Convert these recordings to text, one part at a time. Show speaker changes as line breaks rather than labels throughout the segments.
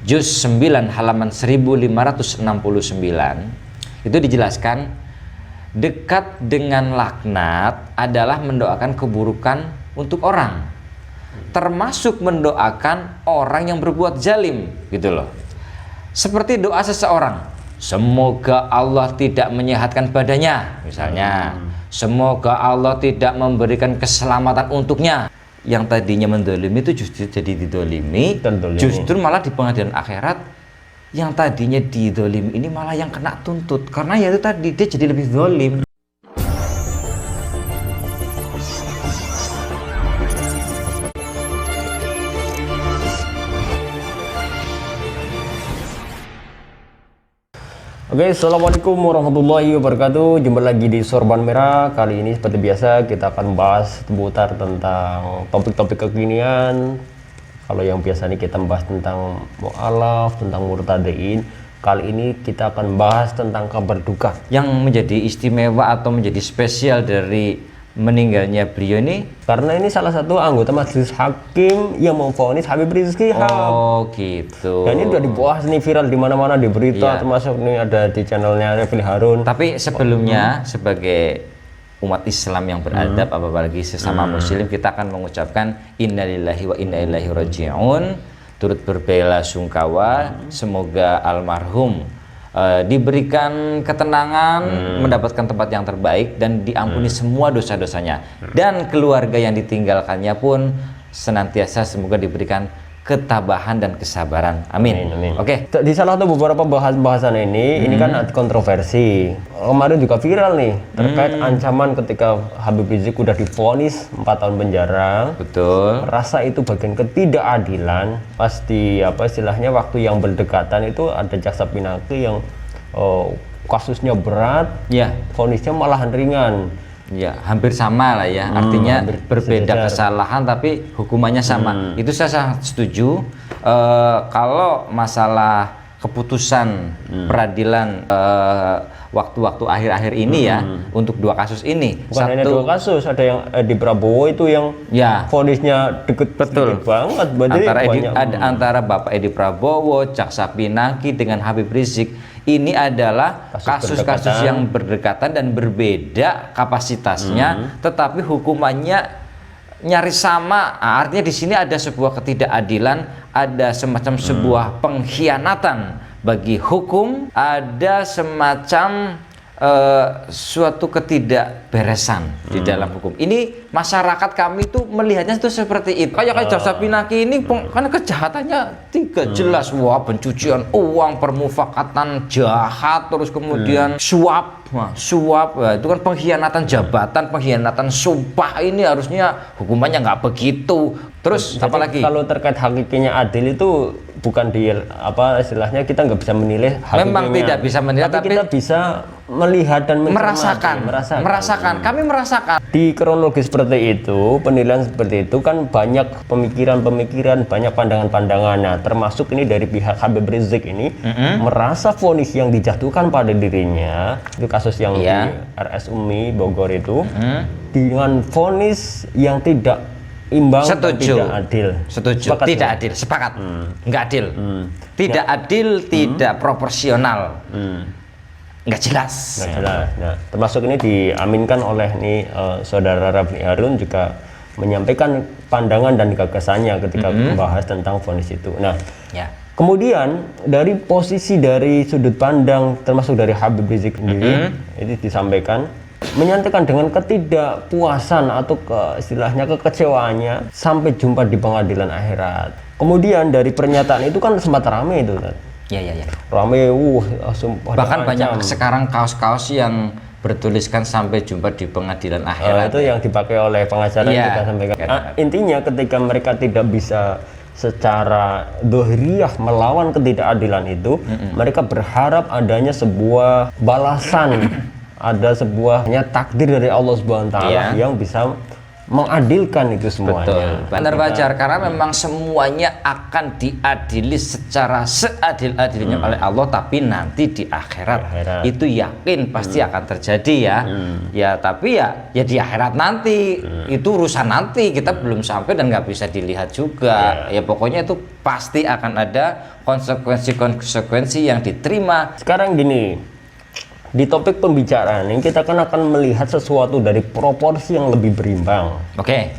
juz 9 halaman 1569 itu dijelaskan dekat dengan laknat adalah mendoakan keburukan untuk orang, termasuk mendoakan orang yang berbuat zalim gitu loh. Seperti doa seseorang, semoga Allah tidak menyehatkan badannya misalnya, semoga Allah tidak memberikan keselamatan untuknya. Yang tadinya mendolimi itu justru jadi didolimi, justru malah di pengadilan akhirat yang tadinya didolimi ini malah yang kena tuntut, karena ya itu tadi dia jadi lebih dolim.
Oke, assalamualaikum warahmatullahi wabarakatuh. Jumpa lagi di Sorban Merah. Kali ini seperti biasa kita akan bahas seputar tentang topik-topik kekinian. Kalau yang biasa ini kita bahas tentang mu'alaf, tentang murtadin. Kali ini kita akan bahas tentang kabar duka.
Yang menjadi istimewa atau menjadi spesial dari meninggalnya beliau ini
karena ini salah satu anggota majelis hakim yang memvonis Habib Rizik Syihab.
Oh gitu.
Dan ini udah dibahas nih viral di mana-mana, di berita, termasuk nih ada di channelnya Refil Harun.
Tapi sebelumnya sebagai umat Islam yang beradab, apalagi sesama Muslim, kita akan mengucapkan innalillahi wa inna ilaihi raji'un, turut berbela sungkawa, semoga almarhum diberikan ketenangan, mendapatkan tempat yang terbaik dan diampuni semua dosa-dosanya, dan keluarga yang ditinggalkannya pun senantiasa semoga diberikan ketabahan dan kesabaran. Amin. Oke.
Di salah satu beberapa bahasan ini kan kontroversi. Kemarin juga viral nih terkait ancaman ketika Habib Rizik udah divonis 4 tahun penjara.
Betul.
Rasa itu bagian ketidakadilan. Pasti apa istilahnya waktu yang berdekatan itu ada jaksa pinangki yang kasusnya berat, vonisnya malahan ringan.
Ya, hampir sama lah ya. Artinya berbeda kesalahan tapi hukumannya sama. Itu saya sangat setuju. Kalau masalah keputusan peradilan waktu-waktu akhir-akhir ini ya, untuk 2 kasus ini.
Bukan hanya 2 kasus, ada yang Edi Prabowo itu yang vonisnya deket banget.
Antara Bapak Edi Prabowo, jaksa pinangki dengan Habib Rizik. Ini adalah kasus-kasus yang berdekatan dan berbeda kapasitasnya, tetapi hukumannya nyaris sama. Artinya di sini ada sebuah ketidakadilan, ada semacam sebuah pengkhianatan bagi hukum, ada semacam suatu ketidakberesan di dalam hukum. Ini masyarakat kami itu melihatnya itu seperti itu. Kayak jaksa pinangki ini karena kejahatannya 3 jelas, wah, pencucian uang, permufakatan jahat, terus kemudian suap, itu kan pengkhianatan jabatan, pengkhianatan sumpah. Ini harusnya hukumannya nggak begitu. Terus
jadi,
apalagi
kalau terkait hakikinya adil itu bukan di apa istilahnya kita nggak bisa menilai hakikinya.
Memang tidak bisa menilai, tapi
kita bisa melihat dan
merasakan. Kami merasakan.
Di kronologis seperti itu, penilaian seperti itu kan banyak pemikiran-pemikiran, banyak pandangan-pandangan. Nah, termasuk ini dari pihak Habib Rizik ini merasa vonis yang dijatuhkan pada dirinya, itu kasus yang di RS Umi Bogor itu, dengan vonis yang tidak imbang, tidak adil.
Setuju. Sepakat, tidak adil. Sepakat. Nggak adil. Tidak adil, tidak proporsional. Nggak jelas.
Nah, termasuk ini diaminkan oleh saudara Refil Harun juga menyampaikan pandangan dan gagasannya ketika membahas tentang vonis itu. Nah, kemudian dari posisi dari sudut pandang termasuk dari Habib Rizik sendiri itu disampaikan menyatakan dengan ketidakpuasan atau istilahnya kekecewaannya sampai jumpa di pengadilan akhirat. Kemudian dari pernyataan itu kan sempat rame itu kan. Rame,
bahkan banyak sekarang kaos-kaos yang bertuliskan sampai jumpa di pengadilan akhirat.
Itu yang dipakai oleh pengacara yang kita sampaikan. Intinya ketika mereka tidak bisa secara dohiriyah melawan ketidakadilan itu, mereka berharap adanya sebuah balasan, ada sebuah takdir dari Allah Subhanahu wa taala yang bisa mengadilkan itu semuanya.
Betul, benar wajar karena memang semuanya akan diadili secara seadil-adilnya oleh Allah, tapi nanti di akhirat itu yakin pasti akan terjadi ya. Ya tapi ya di akhirat nanti itu urusan nanti, kita belum sampai dan nggak bisa dilihat juga. Ya pokoknya itu pasti akan ada konsekuensi yang diterima.
Sekarang gini, di topik pembicaraan ini kita akan melihat sesuatu dari proporsi yang lebih berimbang.
Oke,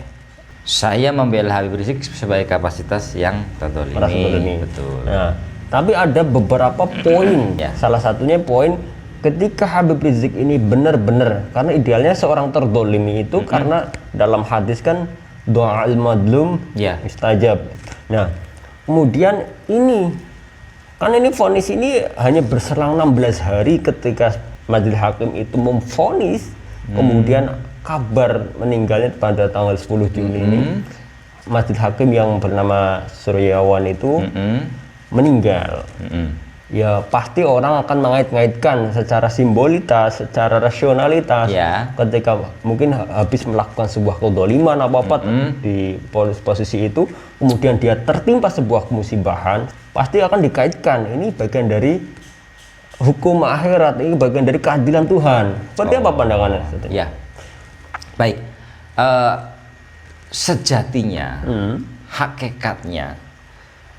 saya membela Habib Rizik sebagai kapasitas yang terdolimi. Betul.
Nah, tapi ada beberapa poin. Salah satunya poin ketika Habib Rizik ini benar-benar, karena idealnya seorang terdolimi itu karena dalam hadis kan doa al-madlum mustajab. Nah, kemudian ini kan ini vonis ini hanya berselang 16 hari ketika majelis hakim itu memvonis, kemudian kabar meninggalnya pada tanggal 10 Juli ini majelis hakim yang bernama Suryawan itu meninggal. Ya pasti orang akan mengait-ngaitkan secara simbolitas, secara rasionalitas ketika mungkin habis melakukan sebuah kedoliman apa di posisi itu, kemudian dia tertimpa sebuah musibahan, pasti akan dikaitkan ini bagian dari hukum akhirat, ini bagian dari keadilan Tuhan. Seperti apa pandangannya?
Ya, baik. Sejatinya, hakikatnya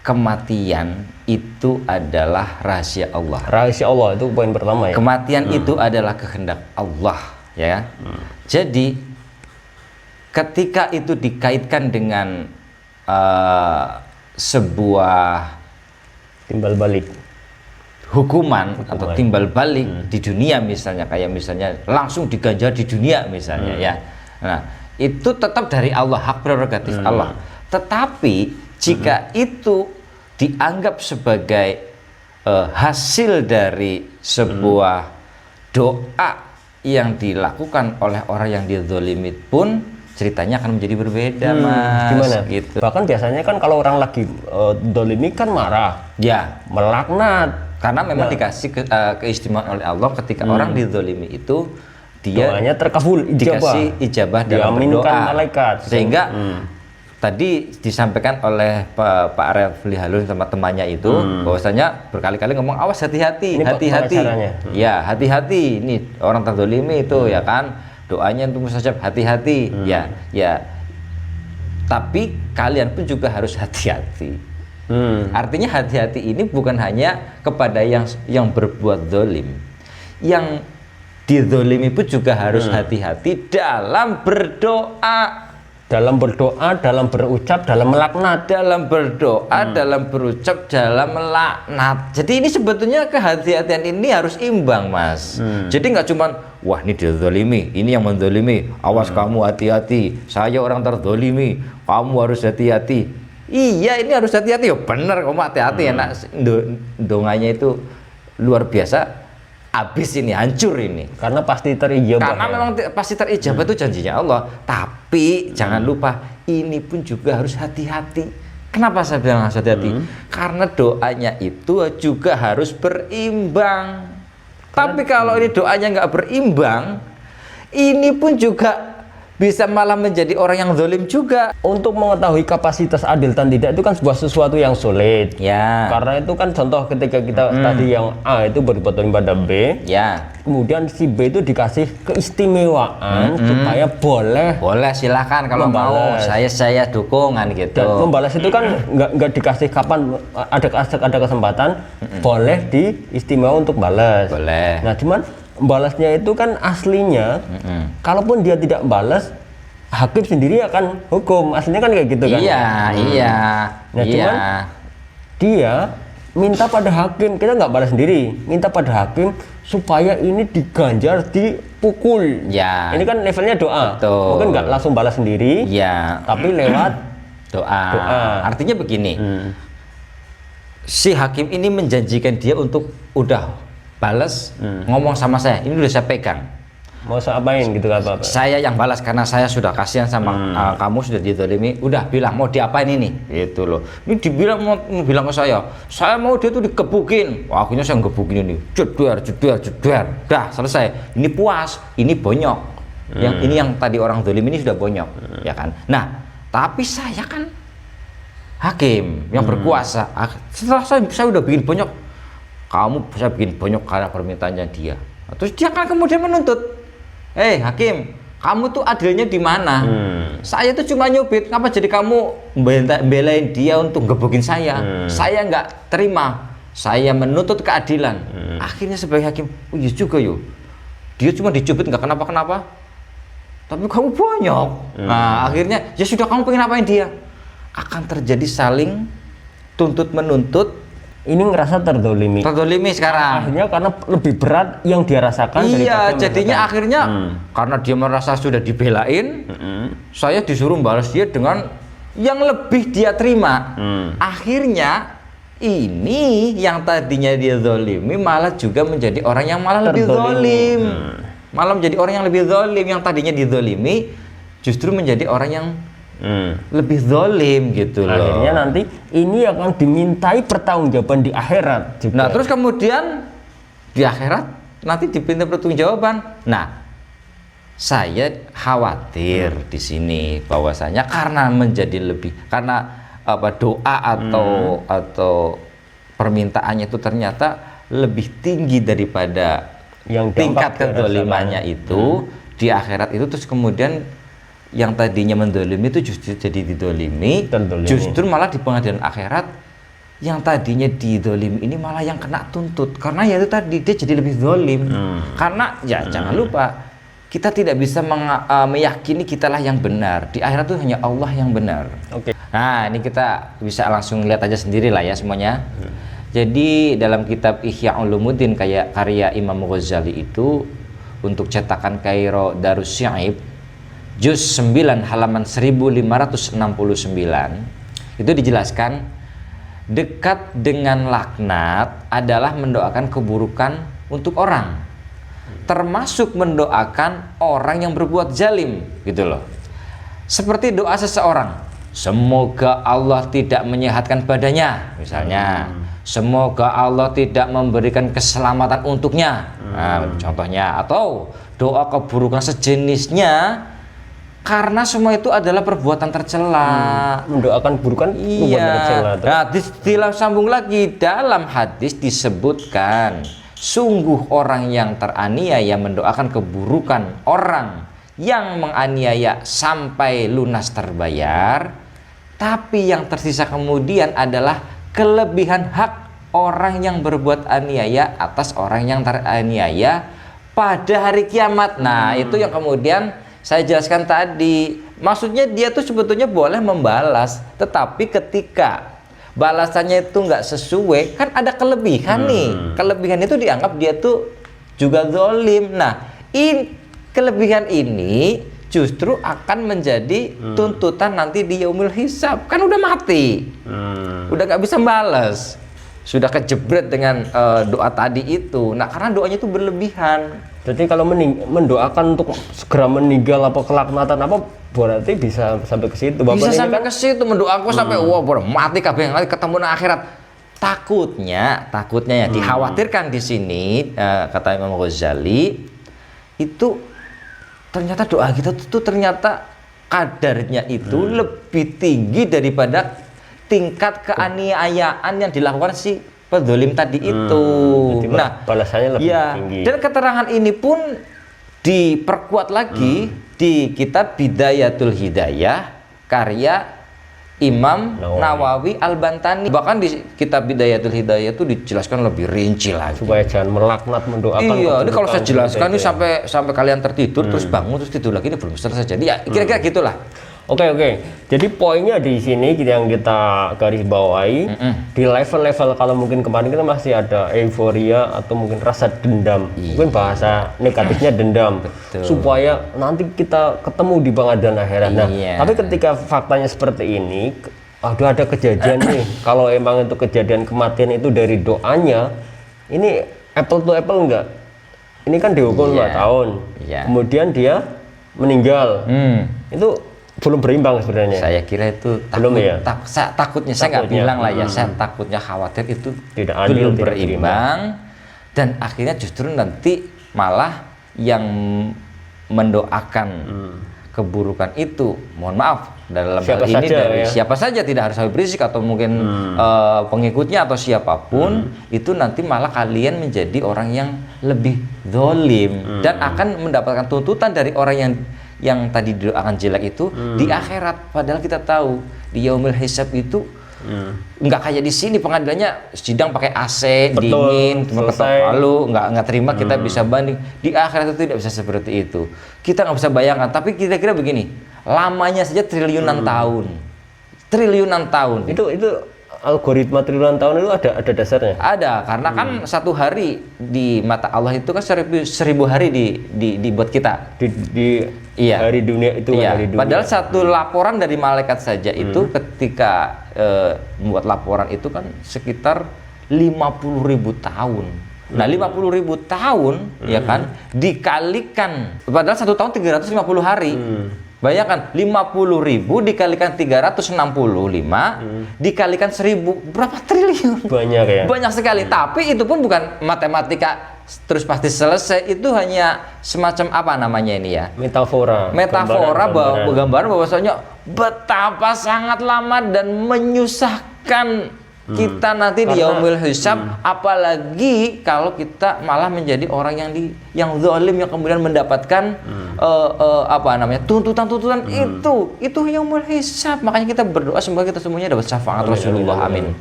kematian itu adalah rahasia Allah.
Rahasia Allah itu poin pertama ya.
Kematian itu adalah kehendak Allah, ya. Jadi ketika itu dikaitkan dengan sebuah
timbal balik
hukuman atau timbal balik di dunia misalnya, kayak misalnya langsung diganjar di dunia misalnya ya. Nah, itu tetap dari Allah, hak prerogatif Allah. Tetapi jika itu dianggap sebagai hasil dari sebuah doa yang dilakukan oleh orang yang dizolimi pun ceritanya akan menjadi berbeda, Mas.
Gimana?
Gitu.
Bahkan biasanya kan kalau orang lagi dolimi kan marah, melaknat,
karena memang dikasih keistimewaan oleh Allah ketika orang dizolimi itu dia
doanya terkabul,
dikasih ijabah dalam berdoa,
malaikat.
Sehingga tadi disampaikan oleh Pak Refli Harun sama temannya itu bahwasanya berkali-kali ngomong awas hati-hati, hati-hati. Ya, hati-hati. Ini orang terzolimi itu ya kan, doanya untuk mustajab, hati-hati. Ya. Tapi kalian pun juga harus hati-hati. Artinya hati-hati ini bukan hanya kepada yang berbuat zalim. Yang dizolimi pun juga harus hati-hati dalam berdoa.
Dalam berdoa, dalam berucap, dalam melaknat.
Dalam berdoa, dalam berucap, dalam melaknat. Jadi ini sebetulnya kehati-hatian ini harus imbang, Mas. Jadi nggak cuman, wah ini dizolimi, ini yang menzolimi, awas kamu hati-hati, saya orang terzolimi, kamu harus hati-hati. Iya, ini harus hati-hati. Ya bener, kamu hati-hati. Enak donganya itu luar biasa. Habis ini, hancur ini.
Karena pasti terijabah.
Karena memang pasti terijabah itu janjinya Allah. Tapi jangan lupa, ini pun juga harus hati-hati. Kenapa saya bilang harus hati-hati? Karena doanya itu juga harus berimbang. Tapi kalau ini doanya nggak berimbang, ini pun juga bisa malah menjadi orang yang zalim juga.
Untuk mengetahui kapasitas adil dan tidak itu kan sebuah sesuatu yang sulit.
Ya.
Karena itu kan contoh ketika kita tadi yang A itu berbuat zalim pada B.
Ya.
Kemudian si B itu dikasih keistimewaan supaya boleh
silahkan kalau membalas. Mau saya dukungan gitu.
Dan membalas itu kan nggak dikasih kapan ada kesempatan, boleh diistimewa untuk balas.
Boleh.
Nah cuman balasnya itu kan aslinya, kalaupun dia tidak balas, hakim sendiri akan hukum. Aslinya kan kayak gitu kan?
Iya.
Nah cuman dia minta pada hakim, kita nggak balas sendiri, minta pada hakim supaya ini diganjar, dipukul.
Ya.
Ini kan levelnya doa.
Betul.
Mungkin nggak langsung balas sendiri, tapi lewat
doa. Artinya begini, si hakim ini menjanjikan dia untuk udah balas, ngomong sama saya, ini udah saya pegang,
mau saya apain gitu kan Pak?
Saya yang balas karena saya sudah kasihan sama kamu, sudah dizalimi, udah bilang mau diapain ini, gitu loh. Ini dibilang mau bilang ke saya mau dia tuh dikebukin. Wah, akhirnya saya ngebukin ini, jedar, dah selesai. Ini puas, ini bonyok, Yang ini yang tadi orang zalim ini sudah bonyok, ya kan? Nah, tapi saya kan hakim yang berkuasa. Setelah saya udah bikin bonyok, saya bikin bonyok karena permintaannya dia. Terus dia kan kemudian menuntut, hakim, kamu tuh adilnya di mana? Saya tuh cuma nyubit, ngapa jadi kamu belain dia untuk gebukin saya? Saya nggak terima, saya menuntut keadilan. Akhirnya sebagai hakim, oh iya juga yo, dia cuma dicubit nggak kenapa-kenapa, tapi kamu bonyok. Nah akhirnya ya sudah, kamu pengen apain dia? Akan terjadi saling tuntut menuntut.
Ini ngerasa terdolimi
Sekarang
akhirnya karena lebih berat yang dia rasakan.
Iya, jadinya akhirnya karena dia merasa sudah dibelain, saya disuruh balas dia dengan yang lebih dia terima. Akhirnya ini yang tadinya dia zolimi malah juga menjadi orang yang malah lebih zolim. Malah menjadi orang yang lebih zolim. Yang tadinya dizolimi justru menjadi orang yang lebih zolim gitu loh.
Akhirnya nanti ini akan dimintai pertanggungjawaban di akhirat juga.
Nah terus kemudian di akhirat nanti diminta pertanggungjawaban. Nah saya khawatir di sini bahwasanya karena menjadi lebih, karena doa atau permintaannya itu ternyata lebih tinggi daripada yang tingkat kezalimannya itu di akhirat itu, terus kemudian yang tadinya mendolimi itu justru jadi didolimi, justru malah di pengadilan akhirat yang tadinya didolimi ini malah yang kena tuntut, karena ya itu tadi dia jadi lebih dolim. Karena ya jangan lupa, kita tidak bisa meyakini kitalah yang benar, di akhirat itu hanya Allah yang benar. Nah ini kita bisa langsung lihat aja sendiri lah ya semuanya. Jadi dalam kitab Ihya Ulumuddin karya Imam Ghazali itu, untuk cetakan Kairo Darus Syaib juz 9 halaman 1569 itu dijelaskan, dekat dengan laknat adalah mendoakan keburukan untuk orang, termasuk mendoakan orang yang berbuat zalim gitu loh. Seperti doa seseorang, semoga Allah tidak menyehatkan badannya misalnya, semoga Allah tidak memberikan keselamatan untuknya, contohnya, atau doa keburukan sejenisnya, karena semua itu adalah perbuatan tercela.
Mendoakan keburukan tercela.
Nah, sambung lagi, dalam hadis disebutkan, sungguh orang yang teraniaya mendoakan keburukan orang yang menganiaya sampai lunas terbayar, tapi yang tersisa kemudian adalah kelebihan hak orang yang berbuat aniaya atas orang yang teraniaya pada hari kiamat. Nah, itu yang kemudian saya jelaskan tadi. Maksudnya dia tuh sebetulnya boleh membalas, tetapi ketika balasannya itu nggak sesuai, kan ada kelebihan nih. Kelebihan itu dianggap dia tuh juga zalim. Nah, kelebihan ini justru akan menjadi tuntutan nanti di yaumil hisab. Kan udah mati, udah nggak bisa balas, sudah kejebret dengan doa tadi itu. Nah, karena doanya itu berlebihan.
Jadi kalau mendoakan untuk segera meninggal apa kelaknatan apa, berarti bisa sampai ke situ.
Bisa sampai ke situ, mendoakan sampai wah mati kabeh nanti ketemu di akhirat. Takutnya ya dikhawatirkan di sini, kata Imam Ghazali, itu ternyata doa kita itu ternyata kadarnya itu lebih tinggi daripada tingkat keaniayaan yang dilakukan si pedzolim tadi itu. Nah,
balasannya lebih tinggi.
Dan keterangan ini pun diperkuat lagi di kitab Bidayatul Hidayah karya Imam Nawawi Al-Bantani. Bahkan di kitab Bidayatul Hidayah itu dijelaskan lebih rinci lagi.
Supaya jangan melaknat mendoakan.
Iya, ini kalau saya jelaskan ini sampai kalian tertidur terus bangun terus tidur lagi, ini belum selesai. Jadi ya kira-kira gitulah.
Oke. Jadi poinnya di sini yang kita garis bawahi, di level-level kalau mungkin kemarin kita masih ada euforia atau mungkin rasa dendam. Mungkin bahasa negatifnya dendam. Supaya nanti kita ketemu di pengadilan akhirat. Nah, tapi ketika faktanya seperti ini, ada kejadian nih. Kalau emang itu kejadian kematian itu dari doanya, ini apple to apple enggak? Ini kan dihukum 2 tahun. Kemudian dia meninggal. Itu belum berimbang sebenarnya.
Saya kira itu takutnya saya nggak bilang lah ya, saya takutnya khawatir itu
tidak adil,
belum berimbang, dan akhirnya justru nanti malah yang mendoakan keburukan itu, mohon maaf dalam
Siapa
hal ini
saja,
dari
ya.
siapa saja, tidak harus Habib Rizik atau mungkin pengikutnya atau siapapun, itu nanti malah kalian menjadi orang yang lebih zalim dan akan mendapatkan tuntutan dari orang yang tadi didoakan jelek itu di akhirat. Padahal kita tahu di yaumil hisab itu nggak kayak di sini pengadilannya sidang pakai AC,
Betul,
dingin, cuma ketok
selesai.
palu, nggak terima, kita bisa banding. Di akhirat itu tidak bisa seperti itu. Kita nggak bisa bayangkan. Tapi kira-kira begini, lamanya saja triliunan tahun, triliunan tahun.
Itu algoritma triliunan tahun itu ada dasarnya.
Ada, karena kan satu hari di mata Allah itu kan 1000 hari dibuat kita.
Di
Iya.
hari dunia itu
Iya.
hari dunia.
Padahal satu laporan dari malaikat saja itu ketika membuat laporan itu kan sekitar 50.000 tahun. Nah, 50.000 tahun ya kan dikalikan, padahal satu tahun 350 hari. Bayangkan 50.000 dikalikan 365 dikalikan 1000, berapa triliun?
Banyak ya.
Banyak sekali. Tapi itu pun bukan matematika terus pasti selesai, itu hanya semacam apa namanya ini ya?
Metafora
Gambaran bahwasanya betapa sangat lama dan menyusahkan kita nanti di yaumil hisab, apalagi kalau kita malah menjadi orang yang zalim yang kemudian mendapatkan tuntutan itu yaumil hisab. Makanya kita berdoa semoga kita semuanya dapat syafaat Rasulullah. Amin.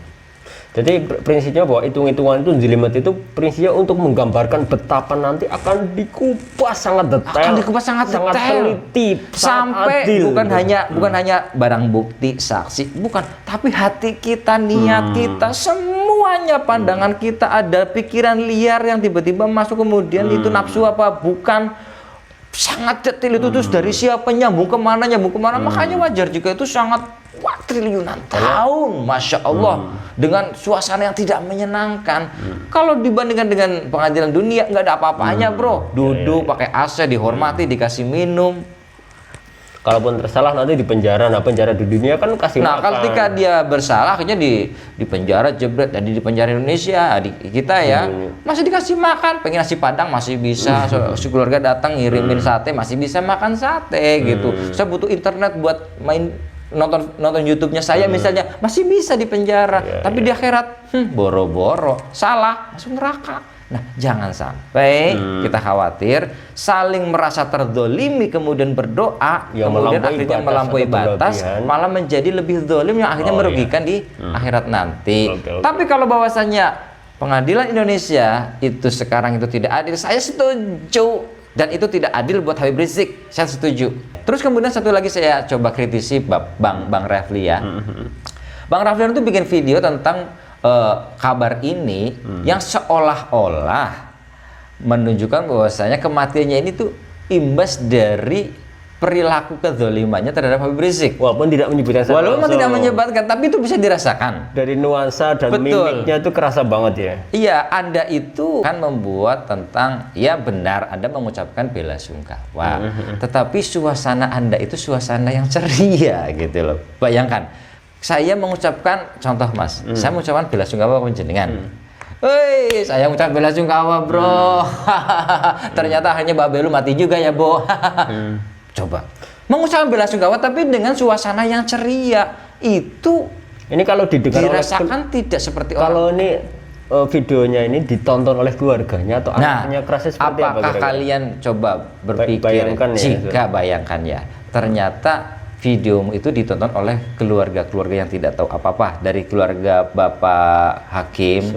Jadi prinsipnya bahwa hitung-hitungan itu jelimet itu prinsipnya untuk menggambarkan betapa nanti akan dikupas sangat detail,
sangat detail,
teliti,
sampai
adil.
bukan hanya barang bukti, saksi, bukan, tapi hati kita, niat kita, semuanya, pandangan kita, ada pikiran liar yang tiba-tiba masuk, kemudian itu nafsu apa bukan, sangat detail itu terus dari siapa, nyambung kemana, makanya wajar jika itu sangat triliunan tahun, masya Allah, dengan suasana yang tidak menyenangkan. Kalau dibandingkan dengan pengadilan dunia, nggak ada apa-apanya, bro. Duduk pakai AC, dihormati, dikasih minum.
Kalaupun tersalah nanti di penjara. Nah, penjara di dunia kan kasih
Nah,
makan.
ketika dia bersalah akhirnya di penjara, jebret. Jadi di penjara Indonesia kita ya masih dikasih makan, pengen nasi padang masih bisa, keluarga datang ngirimin sate masih bisa makan sate gitu. Saya butuh internet buat main nonton YouTube-nya saya misalnya, masih bisa di penjara. Tapi di akhirat boro-boro salah masuk neraka. Nah, jangan sampai kita khawatir saling merasa terdolimi kemudian berdoa, kemudian akhirnya melampaui batas, malah menjadi lebih dolim yang akhirnya merugikan di akhirat nanti. Tapi kalau bahwasannya pengadilan Indonesia itu sekarang itu tidak adil, saya setuju. Dan itu tidak adil buat Habib Rizik, saya setuju. Terus kemudian satu lagi saya coba kritisi Bang Refli ya. Bang Refli itu bikin video tentang kabar ini yang seolah-olah menunjukkan bahwasanya kematiannya ini tuh imbas dari perilaku kezalimannya terhadap Habib Rizik.
Walaupun tidak menyebutkan,
tidak menyebutkan, tapi itu bisa dirasakan.
Dari nuansa dan mimiknya itu kerasa banget ya.
Iya, Anda itu kan membuat tentang, ya benar, Anda mengucapkan bela sungkawa. Tetapi suasana Anda itu suasana yang ceria gitu loh. Bayangkan, saya mengucapkan, contoh Mas, saya mengucapkan bela sungkawa ke jenengan. Woi, saya mengucapkan bela sungkawa, bro. Ternyata hanya Babelu mati juga ya, Bo. Coba mengucapkan bela sungkawa tapi dengan suasana yang ceria, itu
ini kalau didengar
dirasakan tidak seperti
kalau ini videonya ini ditonton oleh keluarganya atau anaknya kerasnya seperti apa?
Apakah kalian coba berpikir bayangkan ya, ternyata videomu itu ditonton oleh keluarga-keluarga yang tidak tahu apa-apa, dari keluarga Bapak Hakim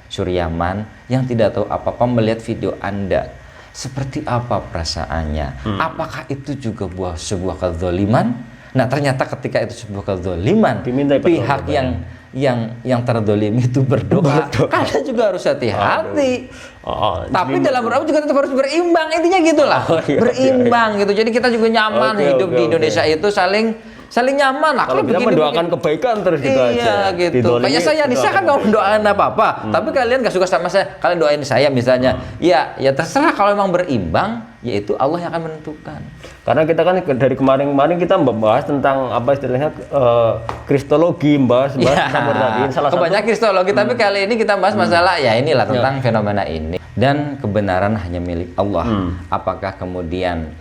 Suryaman yang tidak tahu apa-apa melihat video Anda. Seperti apa perasaannya? Apakah itu juga sebuah kezaliman? Nah, ternyata ketika itu sebuah kezaliman, pihak yang terdolimi itu berdoa. Kalian juga harus hati-hati. Tapi dalam berdoa juga tetap harus berimbang, intinya gitulah. Berimbang gitu. Jadi kita juga nyaman hidup di Indonesia itu saling nyaman lah.
Kalau kita mendoakan kebaikan terus gitu aja.
Iya gitu. Kayak saya nih, saya kan nggak mendoakan apa-apa, tapi kalian nggak suka sama saya, kalian doain saya misalnya. Ya terserah, kalau memang berimbang, yaitu Allah yang akan menentukan.
Karena kita kan dari kemarin-kemarin kita membahas tentang apa istilahnya kristologi, bahas tentang bertadin.
Kebanyakan kristologi, tapi kali ini kita bahas masalah ya inilah tentang fenomena ini. Dan kebenaran hanya milik Allah. Apakah kemudian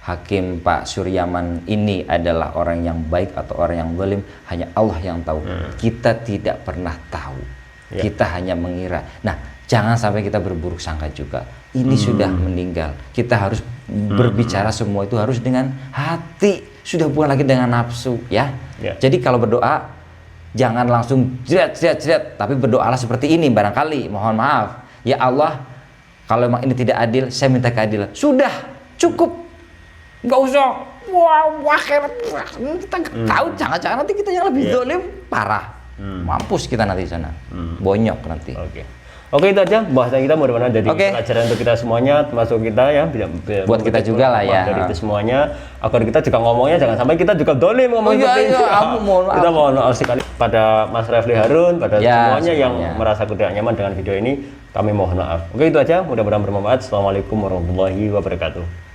Hakim Pak Suryaman ini adalah orang yang baik atau orang yang zalim, hanya Allah yang tahu. Kita tidak pernah tahu. Kita hanya mengira. Nah, jangan sampai kita berburuk sangka juga. Ini sudah meninggal. Kita harus berbicara semua itu harus dengan hati. Sudah bukan lagi dengan nafsu, ya. Jadi kalau berdoa jangan langsung jerat, tapi berdoalah seperti ini barangkali. Mohon maaf. Ya Allah, kalau memang ini tidak adil, saya minta keadilan. Sudah, cukup. Nggak usah kita tahu, jangan-jangan nanti kita yang lebih zalim parah, mampus kita nanti di sana, bonyok nanti. Oke, itu aja bahasan kita, mudah-mudahan jadi pelajaran untuk kita semuanya, termasuk kita ya, buat kita juga lah ya,
dari itu semuanya, agar kita juga ngomongnya jangan sampai kita juga zalim ngomong seperti itu. Kita mohon maaf sekali pada Mas Refli Harun, pada semuanya yang merasa tidak nyaman dengan video ini, kami mohon maaf. Oke, itu aja, mudah-mudahan bermanfaat. Assalamualaikum warahmatullahi wabarakatuh.